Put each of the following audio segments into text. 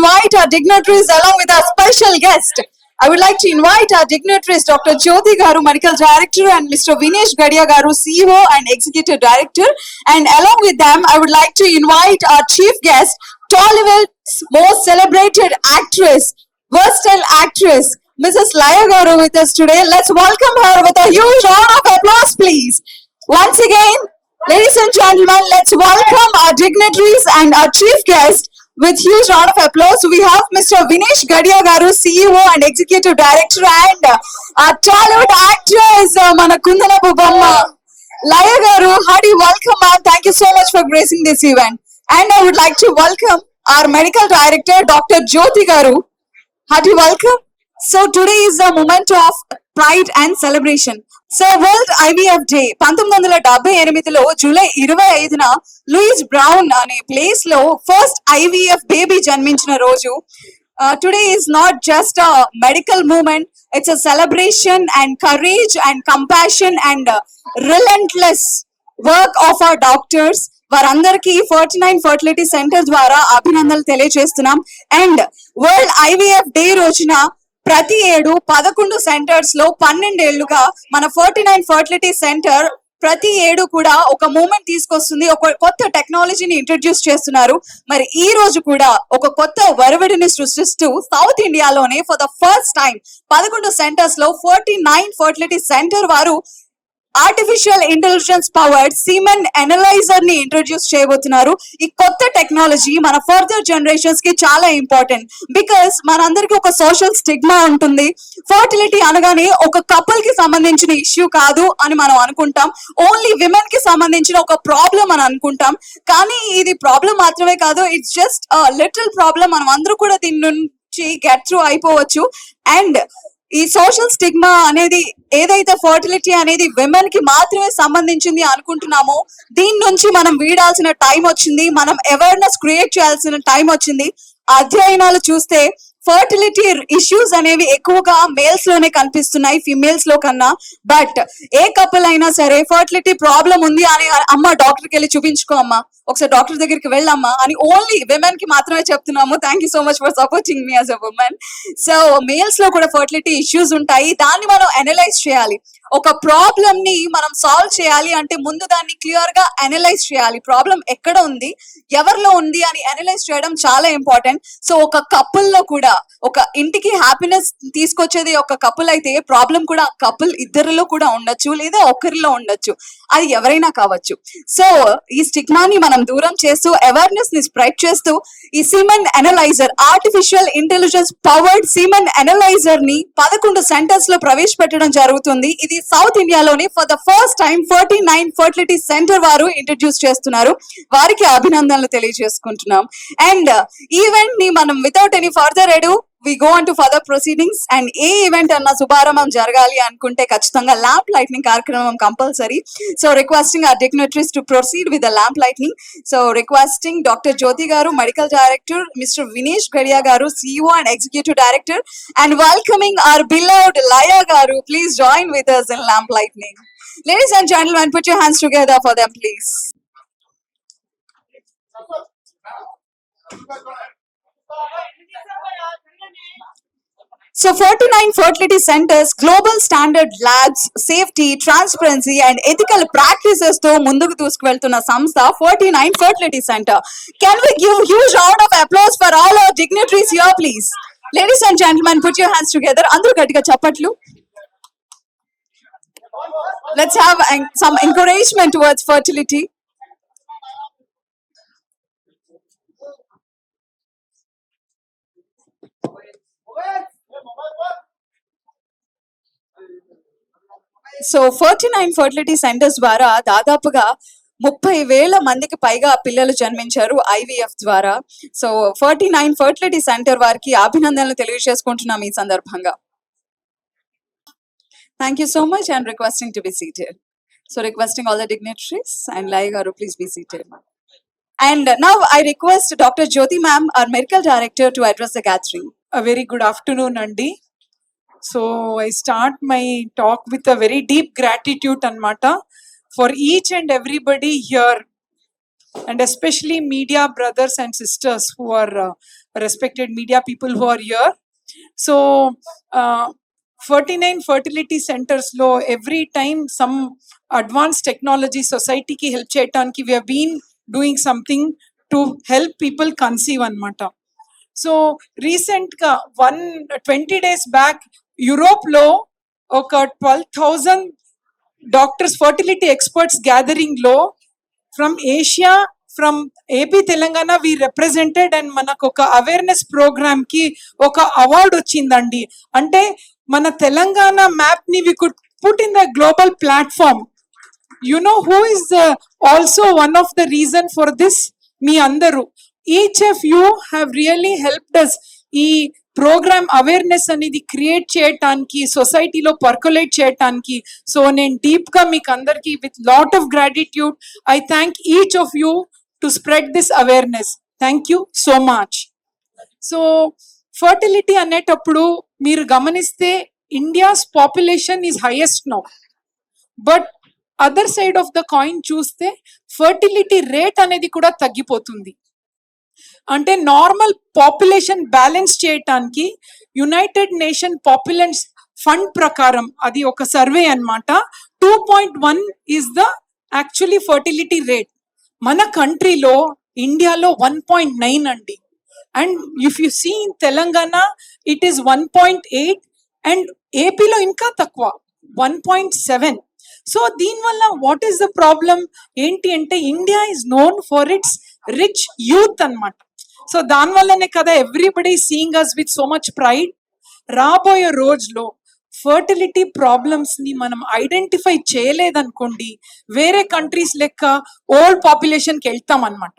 invite our dignitaries along with our special guest. I would like to invite our dignitaries, Dr. Jyoti Garu, Medical Director, and Mr. Vinesh Gadia Garu, CEO and Executive Director. And along with them, I would like to invite our chief guest, Tollywood's most celebrated actress, versatile actress, Mrs. Laya Garu, with us today. Let's welcome her with a huge round of applause, please. Once again, ladies and gentlemen, let's welcome our dignitaries and our chief guest with huge round of applause. We have Mr. Vinesh Gadia Garu, CEO and Executive Director, and our Tollywood actress, Mana Kundalapu Bomma, Laya Garu. Hearty welcome, ma'am. Thank you so much for gracing this event. And I would like to welcome our Medical Director, Dr. Jyoti Garu. Hearty welcome. So today is a moment of pride and celebration. So world IVF day 1978లో July 25న Louise Brown అనే place లో first IVF baby జన్మించిన రోజు. Today is not just a medical moment, it's a celebration and courage and compassion and relentless work of our doctors. వారందరికీ 49 fertility centre ద్వారా అభినందనలు తెలియజేస్తున్నాం. అండ్ వరల్డ్ ఐవీఎఫ్ డే రోజున ప్రతి ఏడు 11 సెంటర్స్ లో 12 ఏళ్లుగా మన 49 ఫర్టిలిటీ సెంటర్ ప్రతి ఏడు కూడా ఒక మూమెంట్ తీసుకొస్తుంది, ఒక కొత్త టెక్నాలజీని ఇంట్రడ్యూస్ చేస్తున్నారు. మరి ఈ రోజు కూడా ఒక కొత్త వరవడిని సృష్టిస్తూ సౌత్ ఇండియాలోనే for the first time 11 centres లో 49 ఫర్టిలిటీ సెంటర్ వారు artificial intelligence powered semen analyser ని ఇంట్రొడ్యూస్ చేయబోతున్నారు. ఈ కొత్త టెక్నాలజీ మన ఫర్దర్ జనరేషన్స్ కి చాలా ఇంపార్టెంట్. బికాస్ మనందరికీ ఒక సోషల్ స్టిగ్మా ఉంటుంది. ఫర్టిలిటీ అనగానే ఒక కపుల్ కి సంబంధించిన ఇష్యూ కాదు అని మనం అనుకుంటాం, ఓన్లీ విమెన్ కి సంబంధించిన ఒక ప్రాబ్లం అని అనుకుంటాం. కానీ ఇది ప్రాబ్లం మాత్రమే కాదు, ఇట్స్ జస్ట్ లిటిల్ ప్రాబ్లం. మనం అందరూ కూడా దీని నుంచి గెట్ త్రూ అయిపోవచ్చు. అండ్ ఈ సోషల్ స్టిగ్మా అనేది ఏదైతే ఫర్టిలిటీ అనేది విమెన్ కి మాత్రమే సంబంధించింది అనుకుంటున్నామో దీని నుంచి మనం వీడాల్సిన టైం వచ్చింది, మనం అవేర్నెస్ క్రియేట్ చేయాల్సిన టైం వచ్చింది. అధ్యయనాలు చూస్తే ఫర్టిలిటీ ఇష్యూస్ అనేవి ఎక్కువగా మేల్స్ లోనే కనిపిస్తున్నాయి ఫీమేల్స్ లో కన్నా. బట్ ఏ కపుల్ అయినా సరే ఫర్టిలిటీ ప్రాబ్లం ఉంది అని అమ్మ డాక్టర్కి వెళ్ళి చూపించుకో అమ్మా, ఒకసారి డాక్టర్ దగ్గరికి వెళ్ళమ్మా అని ఓన్లీ విమెన్ కి మాత్రమే చెప్తున్నాము. Thank you so much for supporting me as a women. So males లో కూడా ఫర్టిలిటీ ఇష్యూస్ ఉంటాయి, దాన్ని మనం అనలైజ్ చేయాలి. ఒక ప్రాబ్లమ్ ని మనం సాల్వ్ చేయాలి అంటే ముందు దాన్ని క్లియర్ గా అనలైజ్ చేయాలి. ప్రాబ్లం ఎక్కడ ఉంది, ఎవరిలో ఉంది అని అనలైజ్ చేయడం చాలా ఇంపార్టెంట్. సో ఒక కపుల్ లో కూడా, ఒక ఇంటికి హ్యాపీనెస్ తీసుకొచ్చేది ఒక కపుల్ అయితే ప్రాబ్లం కూడా కపుల్ ఇద్దరిలో కూడా ఉండొచ్చు, లేదా ఒకరిలో ఉండొచ్చు, అది ఎవరైనా కావచ్చు. సో ఈ స్టిగ్మాని మనం దూరం చేస్తూ అవేర్నెస్ ని స్ప్రెడ్ చేస్తూ ఈ semen analyser, artificial intelligence powered semen analyser ని 11 సెంటర్స్ లో ప్రవేశపెట్టడం జరుగుతుంది. ఇది సౌత్ ఇండియాలోని for the first time 49 fertility centre వారు ఇంట్రడ్యూస్ చేస్తున్నారు. వారికి అభినందనలు తెలియజేసుకుంటున్నాం. అండ్ ఈవెంట్ ని మనం without any further ado we go on to further proceedings. And ఏ ఈవెంట్ అన్న శుభారంభం జరగాలి అనుకుంటే ఖచ్చితంగా ల్యాంప్ లైట్నింగ్ కార్యక్రమం compulsory. So requesting our dignitaries to proceed with the lamp lightning. So requesting Dr. Jyoti Garu, Medical Director, Mr. Vinesh Gadia Garu, CEO and Executive Director, and welcoming our beloved Laya Garu. Please join with us in lamp lightning. Ladies and gentlemen, put your hands together for them, please. So 49 fertility centers, global standard labs, safety, transparency and ethical practices తో ముందుకు తీసుకువెళ్తున్న సంస్థ 49 fertility center. Can we give huge round of applause for all our dignitaries here, please? Ladies and gentlemen, put your hands together. అందరూ గట్టిగా చప్పట్లు. Let's have some encouragement towards fertility. So 49 fertility centres ద్వారా దాదాపుగా 30,000 మందికి పైగా పిల్లలు జన్మించారు IVF ద్వారా. సో 49 ఫర్టిలిటీ సెంటర్ వారికి అభినందనలు తెలియజేసుకుంటున్నాం ఈ సందర్భంగా. Thank you so much and requesting to be seated. So requesting all the dignitaries and Laya Garu, please be seated. And now I request Dr. Jyoti ma'am, our medical director, to address the gathering. A very good afternoon, Andi. So I start my talk with a very deep gratitude anmata for each and everybody here, and especially media brothers and sisters who are respected media people who are here. So 49 fertility centers lo every time some advanced technology society ki help cheyadaniki we have been doing something to help people conceive anamata. So recent గా 20 days back Europe లో ఒక 12,000 doctors fertility experts gathering లో from Asia, from AP, Telangana we represented and మనకు ఒక awareness programme కి ఒక award వచ్చిందండి. అంటే మన తెలంగాణ మ్యాప్ ని we could put in the global platform. You know who is also one of the reason for this? మీ అందరూ, each of you have really helped us ఈ ప్రోగ్రామ్ అవేర్నెస్ అనేది క్రియేట్ చేయటానికి, సొసైటీలో పర్కులేట్ చేయటానికి. సో నేను deep గా మీకు అందరికి with lot of gratitude I thank each of you to spread this awareness. Thank you so much. So fertility అనేటప్పుడు మీరు గమనిస్తే India's population is highest now, but other side of the coin చూస్తే fertility rate అనేది కూడా తగ్గిపోతుంది. అంటే normal population balance చేయటానికి United nation పాపులెన్స్ fund ప్రకారం అది ఒక సర్వే అన్నమాట. 2.1 is the actually fertility rate. మన కంట్రీలో ఇండియాలో 1.9 అండి. And if you see in Telangana it is 1.8 and ఏపీలో ఇంకా తక్కువ 1.7. సో దీనివల్ల వాట్ ఈస్ ద ప్రాబ్లం ఏంటి అంటే India is known for its rich youth అన్నమాట. సో దానివల్లనే కదా everybody seeing us with so much pride. రాబోయే రోజులో ఫర్టిలిటీ ప్రాబ్లమ్స్ ని మనం ఐడెంటిఫై చేయలేదనుకోండి, వేరే కంట్రీస్ లెక్క ఓల్డ్ పాపులేషన్ కి వెళ్తాం అనమాట.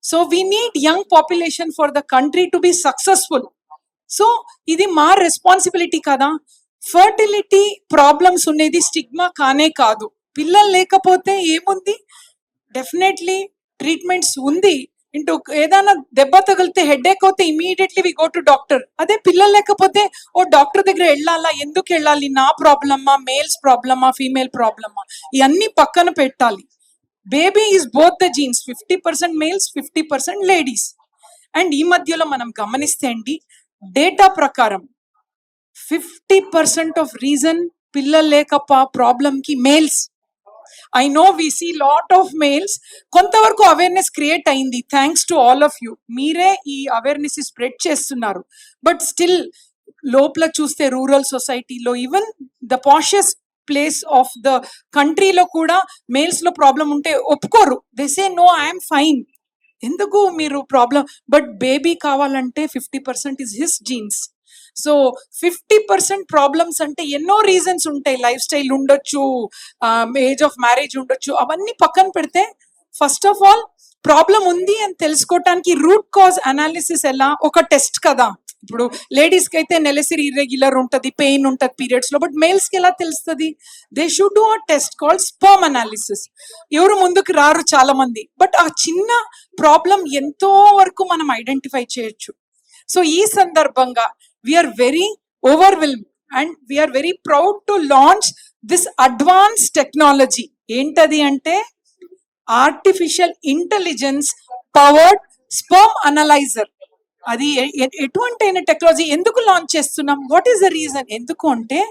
So we need young population for the country to be successful. So ఇది మా రెస్పాన్సిబిలిటీ కదా. ఫర్టిలిటీ ప్రాబ్లమ్స్ ఉండేది స్టిగ్మా కానే కాదు. పిల్లలు లేకపోతే ఏముంది, డెఫినెట్లీ ట్రీట్మెంట్స్ ఉంది. ఇంటూ ఏదైనా దెబ్బ తగిలితే హెడేక్ అవుతే immediately we go to doctor. అదే పిల్లలు లేకపోతే ఓ డాక్టర్ దగ్గర వెళ్ళాలా, ఎందుకు వెళ్ళాలి, నా ప్రాబ్లమా, మేల్స్ ప్రాబ్లమా, ఫీమేల్ ప్రాబ్లమా, ఇవన్నీ పక్కన పెట్టాలి. Baby is both the jeans, 50% males, 50% ladies. And ఈ మధ్యలో మనం గమనిస్తే అండి, డేటా ప్రకారం 50% ఆఫ్ రీజన్ పిల్లలు లేకప ప్రాబ్లమ్ కి males. I know we see lot of males. కొంతవరకు అవేర్నెస్ క్రియేట్ అయింది thanks to all of you. మీరే ఈ అవేర్నెస్ స్ప్రెడ్ చేస్తున్నారు. బట్ స్టిల్ లోపల చూస్తే రూరల్ సొసైటీలో, even the poshest place of the కంట్రీలో కూడా మేల్స్ లో ప్రాబ్లం ఉంటే ఒప్పుకోరు. They say no, I'm fine. ఎందుకు మీరు ప్రాబ్లం? బట్ బేబీ కావాలంటే 50% is his genes. So 50% problems అంటే ఎన్నో రీజన్స్ ఉంటాయి. లైఫ్ స్టైల్ ఉండొచ్చు, ఏజ్ ఆఫ్ మ్యారేజ్ ఉండొచ్చు. అవన్నీ పక్కన పెడితే ఫస్ట్ ఆఫ్ ఆల్ ప్రాబ్లం ఉంది అని తెలుసుకోవటానికి రూట్ కాజ్ అనాలిసిస్ ఎలా, ఒక టెస్ట్ కదా. ఇప్పుడు లేడీస్ కి అయితే నెలసరి ఇర్రెగ్యులర్ ఉంటది, పెయిన్ ఉంటది పీరియడ్స్ లో. బట్ మేల్స్ కి ఎలా తెలుస్తుంది? They should do a test called sperm analysis. ఎవరు ముందుకు రారు చాలా మంది, బట్ ఆ చిన్న ప్రాబ్లం ఎంతో వరకు మనం ఐడెంటిఫై చేయొచ్చు. సో ఈ సందర్భంగా we are very overwhelmed and we are very proud to launch this advanced technology. ఏంటది అంటే artificial intelligence powered sperm analyser. అది ఎటువంటి టెక్నాలజీ, ఎందుకు లాంచ్ చేస్తున్నాం, వాట్ ఈస్ ద రీజన్? ఎందుకు అంటే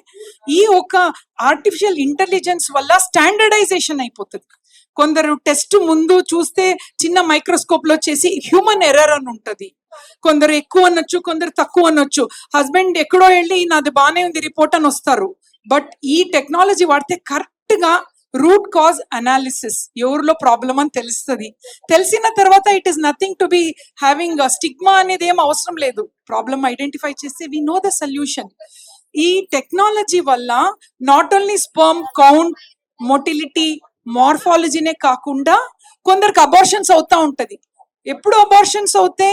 ఈ ఒక ఆర్టిఫిషియల్ ఇంటెలిజెన్స్ వల్ల స్టాండర్డైజేషన్ అయిపోతుంది. కొందరు టెస్ట్ ముందు చూస్తే చిన్న మైక్రోస్కోప్ లో చేసి హ్యూమన్ ఎర్రర్ అని ఉంటది. కొందరు ఎక్కువ అనొచ్చు, కొందరు తక్కువ అనొచ్చు. హస్బెండ్ ఎక్కడో వెళ్ళి నాది బానే ఉంది రిపోర్ట్ అని వస్తారు. బట్ ఈ టెక్నాలజీ వాడితే కరెక్ట్ గా రూట్ కాజ్ అనాలిసిస్, ఎవరిలో ప్రాబ్లం అని తెలుస్తుంది. తెలిసిన తర్వాత it is nothing to be having stigma అనేది ఏం అవసరం లేదు. ప్రాబ్లం ఐడెంటిఫై చేస్తే వి నో ద సొల్యూషన్. ఈ టెక్నాలజీ వల్ల not only sperm count, motility, మార్ఫాలజీనే కాకుండా కొందరికి అబార్షన్స్ అవుతా ఉంటది. ఎప్పుడు అబార్షన్స్ అవుతే,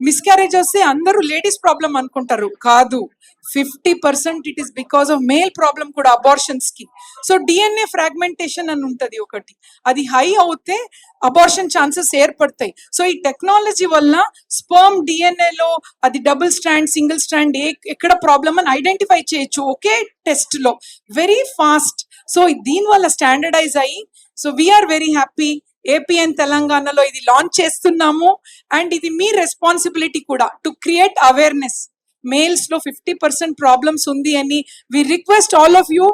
మిస్క్యారేజ్ వస్తే అందరూ లేడీస్ ప్రాబ్లం అనుకుంటారు. కాదు, 50% it is because of male problem కూడా అబార్షన్స్ కి. సో డిఎన్ఏ ఫ్రాగ్మెంటేషన్ అని ఉంటది ఒకటి, అది హై అవుతే అబార్షన్ ఛాన్సెస్ ఏర్పడతాయి. సో ఈ టెక్నాలజీ వల్ల స్పర్మ్ డిఎన్ఏలో అది డబుల్ స్ట్రాండ్, సింగిల్ స్ట్రాండ్, ఎక్కడ ప్రాబ్లం అని ఐడెంటిఫై చేయొచ్చు ఒకే టెస్ట్ లో, వెరీ ఫాస్ట్. సో దీని వల్ల స్టాండర్డైజ్ అయ్యి, so we are very happy. AP and తెలంగాణలో ఇది లాంచ్ చేస్తున్నాము. అండ్ ఇది మీ రెస్పాన్సిబిలిటీ కూడా టు క్రియేట్ అవేర్నెస్. మేల్స్ లో 50% ప్రాబ్లమ్స్ ఉంది అని we request all of you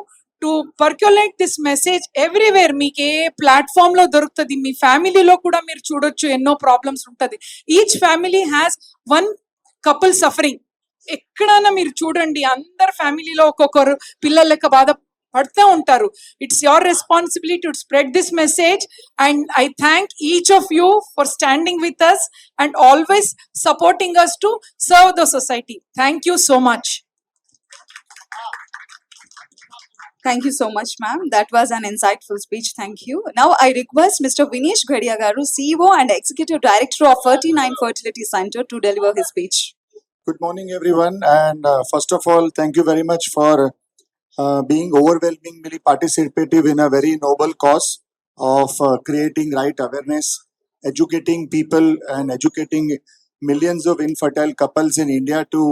to percolate this message everywhere. మీకు ఏ ప్లాట్ఫామ్ లో దొరుకుతుంది, మీ ఫ్యామిలీలో కూడా మీరు చూడొచ్చు ఎన్నో ప్రాబ్లమ్స్ ఉంటుంది. Each family has one couple suffering. ఎక్కడైనా మీరు చూడండి, అందరు ఫ్యామిలీలో ఒక్కొక్కరు పిల్లల లెక్క బాధ పడుతూ ఉంటారు. It's your responsibility to spread this message. And I thank each of you for standing with us and always supporting us to serve the society. Thank you so much. Thank you so much, ma'am. That was an insightful speech. Thank you. Now I request Mr. Vinesh Gadia Garu, CEO and Executive Director of 39 Fertility Center, to deliver his speech. Good morning, everyone. And first of all, thank you very much for being overwhelmingly participative in a very noble cause of creating right awareness, educating people and educating millions of infertile couples in India to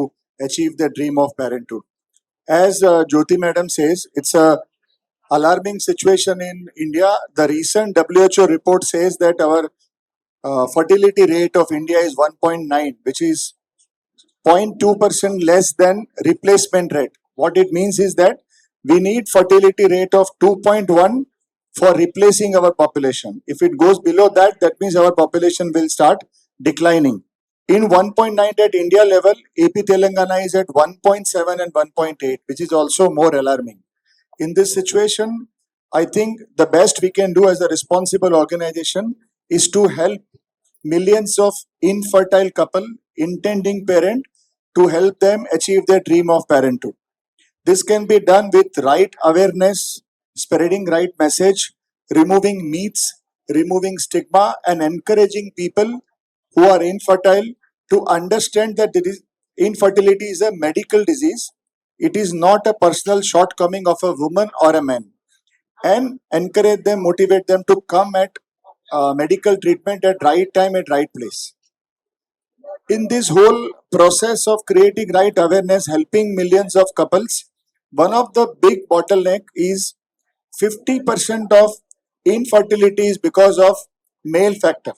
achieve the dream of parenthood. As Jyoti Madam says, it's a alarming situation in India. The recent WHO report says that our fertility rate of India is 1.9, which is 0.2% less than replacement rate. What it means is that we need fertility rate of 2.1 for replacing our population. If it goes below that, that means our population will start declining. In 1.9 at India level, AP Telangana is at 1.7 and 1.8, which is also more alarming. In this situation, I think the best we can do as a responsible organization is to help millions of infertile couple, intending parent, to help them achieve their dream of parenthood. This can be done with right awareness, spreading right message, removing myths, removing stigma, and encouraging people who are infertile to understand that infertility is a medical disease. It is not a personal shortcoming of a woman or a man. And encourage them, motivate them to come at medical treatment at right time, at right place. In this whole process of creating right awareness, helping millions of couples, one of the big bottleneck is 50% of infertility is because of male factor.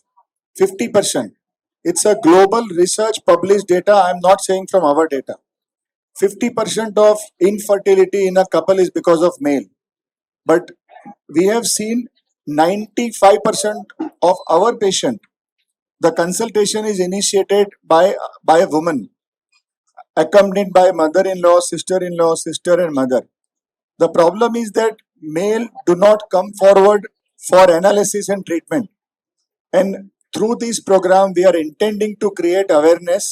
50%. It's a global research published data. I'm not saying from our data. 50% of infertility in a couple is because of male. But we have seen 95% of our patient, the consultation is initiated by a woman, accompanied by mother-in-law, sister-in-law, sister and mother. The problem is that male do not come forward for analysis and treatment. And through this program, we are intending to create awareness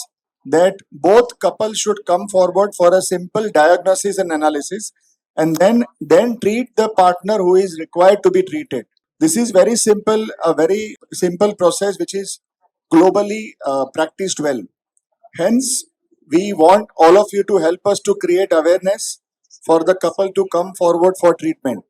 that both couples should come forward for a simple diagnosis and analysis, and then treat the partner who is required to be treated. This is very simple, a very simple process which is globally practiced well. Hence, we want all of you to help us to create awareness for the couple to come forward for treatment.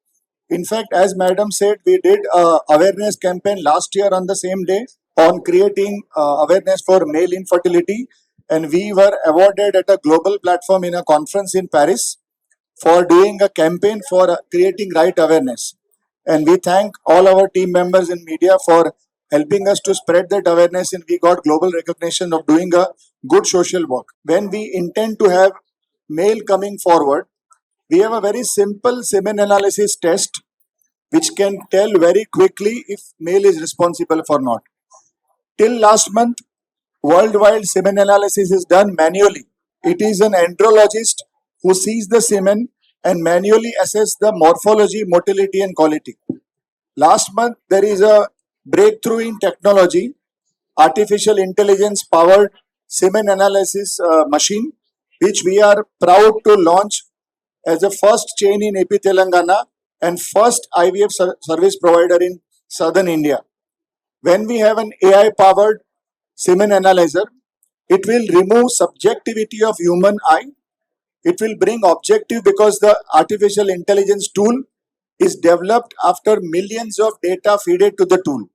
In fact, as Madam said, we did a awareness campaign last year on the same day on creating awareness for male infertility, and we were awarded at a global platform in a conference in Paris for doing a campaign for creating right awareness. And we thank all our team members in media for helping us to spread that awareness, and we got global recognition of doing a good social work. When we intend to have male coming forward, we have a very simple semen analysis test which can tell very quickly if male is responsible or not. Till last month, worldwide semen analysis is done manually. It is an andrologist who sees the semen and manually assess the morphology, motility and quality. Last month, there is a breakthrough in technology, artificial intelligence powered semen analysis machine, which we are proud to launch as a first chain in AP Telangana and first IVF service provider in southern India. When we have an AI powered semen analyzer, it will remove subjectivity of human eye. It will bring objective because the artificial intelligence tool is developed after millions of data fed to the tool.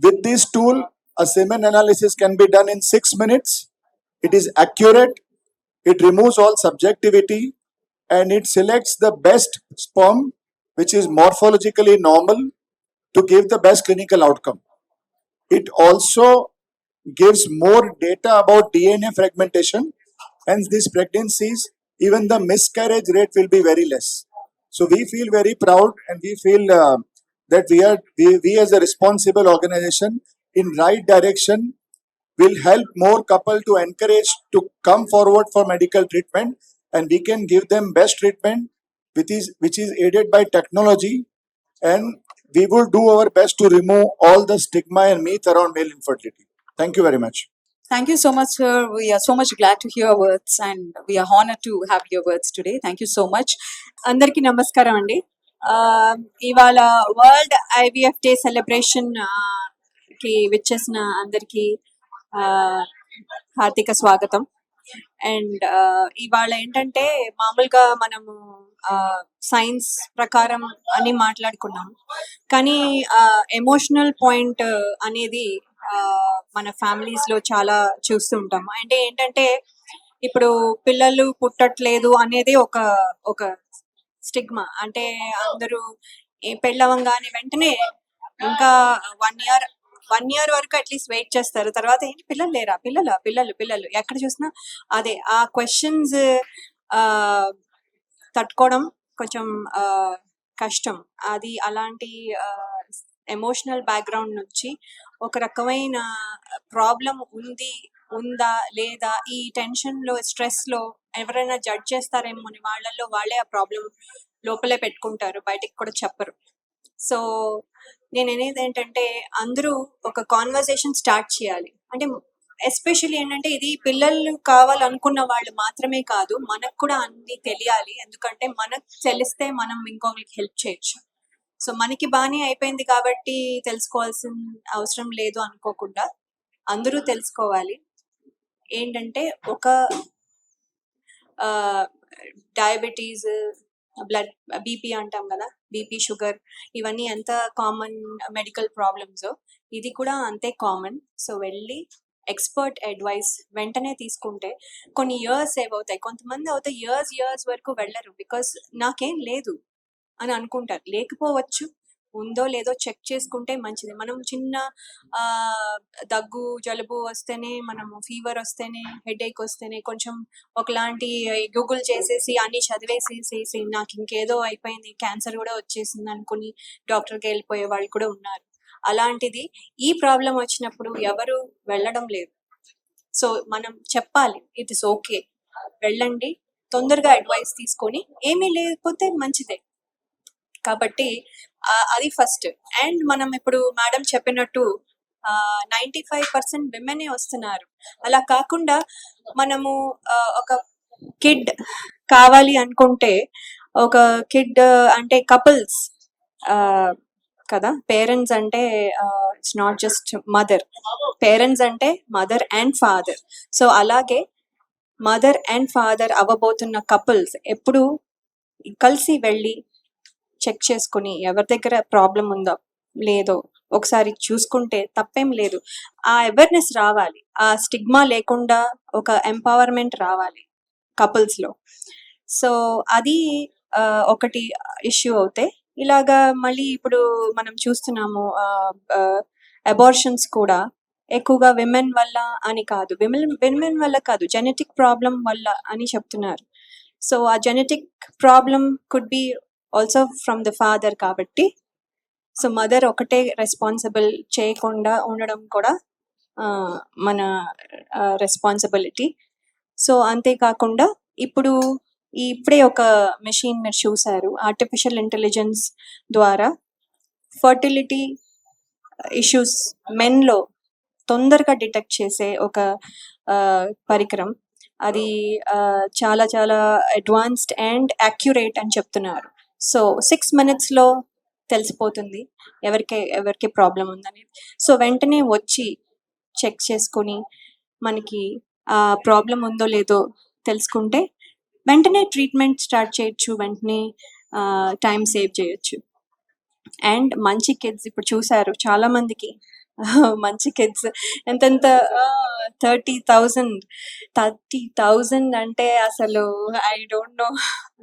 With this tool, a semen analysis can be done in 6 minutes. It is accurate, it removes all subjectivity, and it selects the best sperm which is morphologically normal, to give the best clinical outcome. It also gives more data about DNA fragmentation. Hence, these pregnancies, even the miscarriage rate will be very less. So we feel very proud, and we feel that we as a responsible organization in right direction will help more couple to encourage to come forward for medical treatment, and we can give them best treatment which is aided by technology, and we will do our best to remove all the stigma and myth around male infertility. Thank you very much. Thank you so much, sir. We are so much glad to hear your words and we are honored to have your words today. Thank you so much. అందరికీ నమస్కారం అండి. ఇవాళ world IVF day celebration కి విచ్చేసిన అందరికీ హార్దిక స్వాగతం. And ఇవాళ ఏంటంటే మామూలుగా మనము సైన్స్ ప్రకారం అని మాట్లాడుకున్నాము, కానీ ఎమోషనల్ పాయింట్ అనేది మన ఫ్యామిలీస్ లో చాలా చూస్తూ ఉంటాము. అంటే ఏంటంటే ఇప్పుడు పిల్లలు పుట్టట్లేదు అనేది ఒక ఒక స్టిగ్మా. అంటే అందరూ పెళ్ళవంగానే వెంటనే ఇంకా 1 year వరకు అట్లీస్ట్ వెయిట్ చేస్తారు. తర్వాత ఏంటి పిల్లలు లేరా, పిల్లలు ఎక్కడ చూసినా అదే ఆ క్వశ్చన్స్ తట్టుకోవడం కొంచెం కష్టం. అది అలాంటి ఎమోషనల్ బ్యాక్గ్రౌండ్ నుంచి ఒక రకమైన ప్రాబ్లం ఉందా లేదా, ఈ టెన్షన్ లో స్ట్రెస్ లో ఎవరైనా జడ్జ్ చేస్తారేమో అని వాళ్ళల్లో వాళ్ళే ఆ ప్రాబ్లం లోపలే పెట్టుకుంటారు, బయటికి కూడా చెప్పరు. సో నేను అనేది ఏంటంటే అందరూ ఒక కాన్వర్సేషన్ స్టార్ట్ చేయాలి. అంటే ఎస్పెషల్లీ ఏంటంటే ఇది పిల్లలు కావాలనుకున్న వాళ్ళు మాత్రమే కాదు, మనకు కూడా అన్ని తెలియాలి. ఎందుకంటే మనకు తెలిస్తే మనం ఇంకొకరికి హెల్ప్ చేయొచ్చు. సో మనకి బాగానే అయిపోయింది కాబట్టి తెలుసుకోవాల్సిన అవసరం లేదు అనుకోకుండా అందరూ తెలుసుకోవాలి. ఏంటంటే ఒక డయాబెటీస్, బ్లడ్ బీపీ అంటాం కదా, బీపీ, షుగర్, ఇవన్నీ ఎంత కామన్ మెడికల్ ప్రాబ్లమ్స్, ఇది కూడా అంతే కామన్. సో వెళ్ళి ఎక్స్పర్ట్ అడ్వైస్ వెంటనే తీసుకుంటే కొన్ని ఇయర్స్ సేవ్ అవుతాయి. కొంతమంది అవుతాయి ఇయర్స్ వరకు వెళ్ళరు, బికాస్ నాకేం లేదు అని అనుకుంటారు. లేకపోవచ్చు, ఉందో లేదో చెక్ చేసుకుంటే మంచిది. మనం చిన్న దగ్గు జలుబు వస్తేనే, మనము ఫీవర్ వస్తేనే, హెడేక్ వస్తేనే కొంచెం ఒకలాంటి గూగుల్ చేసేసి అన్ని చదివేసేసేసి నాకు ఇంకేదో అయిపోయింది, క్యాన్సర్ కూడా వచ్చేసింది అనుకుని డాక్టర్కి వెళ్ళిపోయే వాళ్ళు కూడా ఉన్నారు. అలాంటిది ఈ ప్రాబ్లం వచ్చినప్పుడు ఎవరు వెళ్ళడం లేదు. సో మనం చెప్పాలి, ఇట్ ఇస్ ఓకే, వెళ్ళండి, తొందరగా అడ్వైస్ తీసుకొని, ఏమీ లేకపోతే మంచిదే. కాబట్టి అది ఫస్ట్. అండ్ మనం ఇప్పుడు మేడం చెప్పినట్టు 95% విమెనే వస్తున్నారు. అలా కాకుండా మనము ఒక కిడ్ కావాలి అనుకుంటే, ఒక కిడ్ అంటే కపుల్స్ కదా, పేరెంట్స్ అంటే it's not just mother, parents అంటే మదర్ అండ్ ఫాదర్. సో అలాగే మదర్ అండ్ ఫాదర్ అవ్వబోతున్న కపుల్స్ ఎప్పుడు కలిసి వెళ్ళి చెక్ చేసుకుని ఎవరి దగ్గర ప్రాబ్లం ఉందో లేదో ఒకసారి చూసుకుంటే తప్పేం లేదు. ఆ అవేర్నెస్ రావాలి, ఆ స్టిగ్మా లేకుండా ఒక ఎంపవర్మెంట్ రావాలి కపుల్స్ లో. సో అది ఒకటి ఇష్యూ అవుతే, ఇలాగా మళ్ళీ ఇప్పుడు మనం చూస్తున్నాము అబార్షన్స్ కూడా ఎక్కువగా విమెన్ వల్ల అని కాదు, విమెన్ వల్ల కాదు, జెనెటిక్ ప్రాబ్లం వల్ల అని చెప్తున్నారు. సో ఆ genetic problem could be also from the father. కాబట్టి సో మదర్ ఒకటే రెస్పాన్సిబుల్ చేయకుండా ఉండడం కూడా మన రెస్పాన్సిబిలిటీ. సో అంతేకాకుండా ఇప్పుడే ఒక మెషిన్ మీరు చూసారు, ఆర్టిఫిషియల్ ఇంటెలిజెన్స్ ద్వారా ఫర్టిలిటీ ఇష్యూస్ మెన్లో తొందరగా డిటెక్ట్ చేసే ఒక పరికరం. అది చాలా చాలా అడ్వాన్స్డ్ అండ్ యాక్యురేట్ అని చెప్తున్నారు. సో 6 minutes లో తెలిసిపోతుంది ఎవరికి ప్రాబ్లం ఉందనేది. సో వెంటనే వచ్చి చెక్ చేసుకొని మనకి ఆ ప్రాబ్లం ఉందో లేదో తెలుసుకుంటే వెంటనే ట్రీట్మెంట్ స్టార్ట్ చేయొచ్చు, వెంటనే టైం సేవ్ చేయొచ్చు. అండ్ మంచి కిడ్స్ ఇప్పుడు చూసారు చాలా మందికి మంచి కిడ్స్ ఎంతెంత 30,000 అంటే అసలు I don't know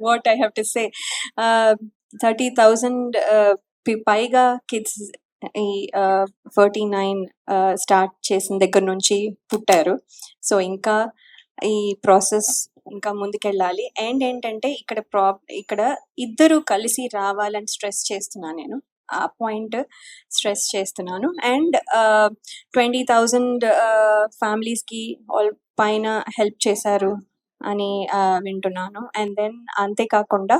what I have to say. 30,000 పైగా కిడ్స్ ఈ 49 స్టార్ట్ చేసిన దగ్గర నుంచి పుట్టారు. సో ఇంకా ఈ ప్రాసెస్ ఇంకా ముందుకెళ్ళాలి. అండ్ ఏంటంటే ఇక్కడ ఇద్దరు కలిసి రావాలని స్ట్రెస్ చేస్తున్నాను నేను. ఆ పాయింట్ స్ట్రెస్ చేస్తున్నాను. అండ్ 20,000 ఫ్యామిలీస్కి పైన హెల్ప్ చేశారు అని వింటున్నాను. అండ్ దెన్ అంతేకాకుండా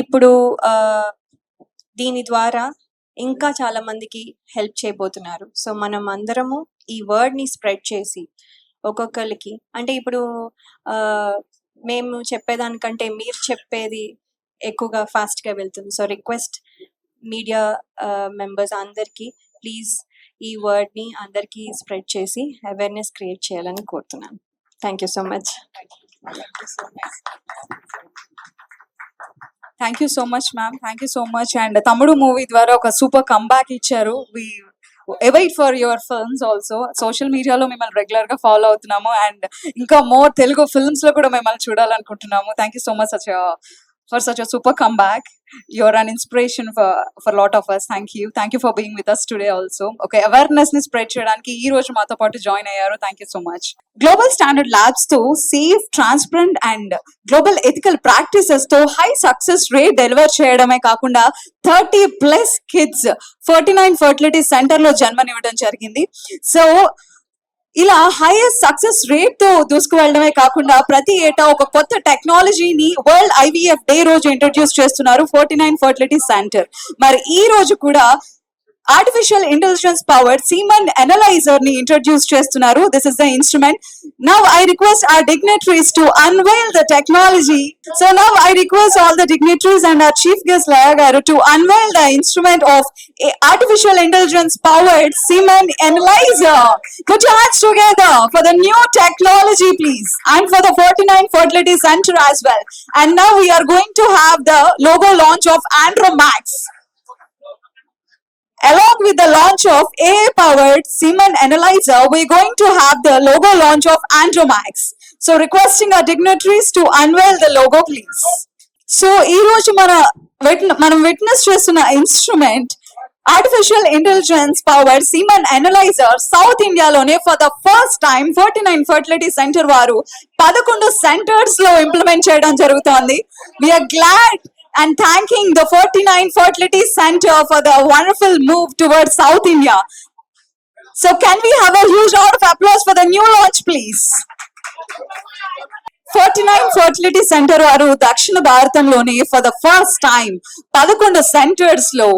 ఇప్పుడు దీని ద్వారా ఇంకా చాలా మందికి హెల్ప్ చేయబోతున్నారు. సో మనం అందరము ఈ వర్డ్ని స్ప్రెడ్ చేసి ఒక్కొక్కరికి, అంటే ఇప్పుడు మేము చెప్పేదానికంటే మీరు చెప్పేది ఎక్కువగా ఫాస్ట్గా వెళ్తుంది. సో రిక్వెస్ట్ మీడియా మెంబర్స్ అందరికీ ప్లీజ్ ఈ వర్డ్ని అందరికీ స్ప్రెడ్ చేసి అవేర్నెస్ క్రియేట్ చేయాలని కోరుతున్నాను. Thank you so much. Thank you so much ma'am, thank you so much. And Thammudu movie ద్వారా ఒక సూపర్ కంబ్యాక్ ఇచ్చారు. We await for your films also. Social మీడియాలో మిమ్మల్ని రెగ్యులర్ గా ఫాలో అవుతున్నాము అండ్ ఇంకా మోర్ తెలుగు ఫిల్మ్స్ లో కూడా మిమ్మల్ని చూడాలనుకుంటున్నాము. Thank you so much for such a super comeback. You're an inspiration for a lot of us. Thank you for being with us today also. Okay, awareness ni spread cheyadaniki ee roju mato paatu join ayyaru. Thank you so much. Global Standard Labs to safe, transparent and global ethical practices to high success rate deliver cheyadame kaakunda 30+ kids 49 fertility center lo janmanivadam jarigindi. So ఇలా highest success rate తో దూసుకు వెళ్ళడమే కాకుండా ప్రతి ఏటా ఒక కొత్త టెక్నాలజీని వరల్డ్ IVF డే రోజు ఇంట్రొడ్యూస్ చేస్తున్నారు 49 ఫర్టిలిటీ సెంటర్. మరి ఈ రోజు కూడా artificial intelligence powered semen analyser ని ఇంట్రొడ్యూస్ చేస్తున్నారు. This is the instrument. Now I request our dignitaries to unveil the technology. So now I request all the dignitaries and our chief guest Laya garu to unveil the instrument of artificial intelligence powered semen analyzer. Put your hands together for the new technology please, and for the 49 fertility center as well. And now we are going to have the logo launch of Andromax. Along with the launch of AI-powered semen analyzer, we're going to have the logo launch of Andromax. So requesting our dignitaries to unveil the logo, please. So, ee roju మనం witness చేస్తున్న instrument artificial intelligence powered semen analyser south ఇండియాలోనే for the first time 49 fertility centre వారు 11 centres లో implement చేయడం జరుగుతోంది. We're glad and thanking the 49 Fertility Center for the wonderful move towards South India. So can we have a huge round of applause for the new launch please? 49 Fertility Center వారు దక్షిణ భారతంలోని for the first time 11 centres లో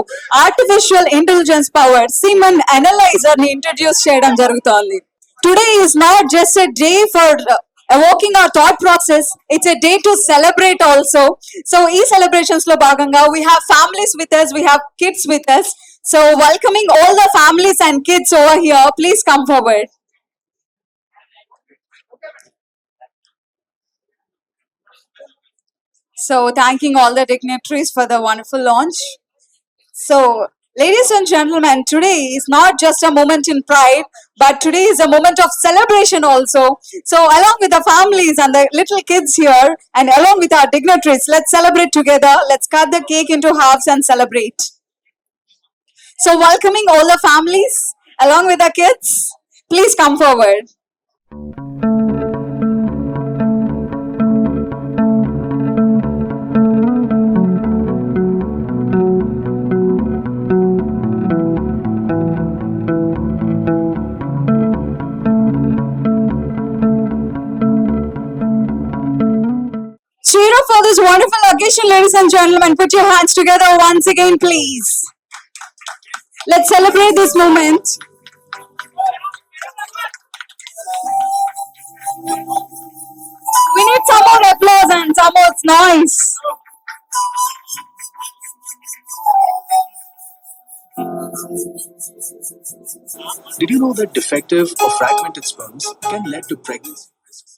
artificial intelligence powered semen analyser ని introduce చేయడం జరుగుతోంది. Today is not just a day for evoking our thought process, it's a day to celebrate also. So ee celebrations lo bhaganga we have families with us, we have kids with us. So welcoming all the families and kids over here, please come forward. So thanking all the dignitaries for the wonderful launch. So ladies and gentlemen, today is not just a moment in pride, but today is a moment of celebration also. So along with the families and the little kids here and along with our dignitaries, let's celebrate together. Let's cut the cake into halves and celebrate. So welcoming all the families along with the kids, please come forward. Cheer up for this wonderful occasion, ladies and gentlemen. Put your hands together once again, please. Let's celebrate this moment. We need some more applause and some more noise. Did you know that defective or fragmented sperms can lead to pregnancy risks?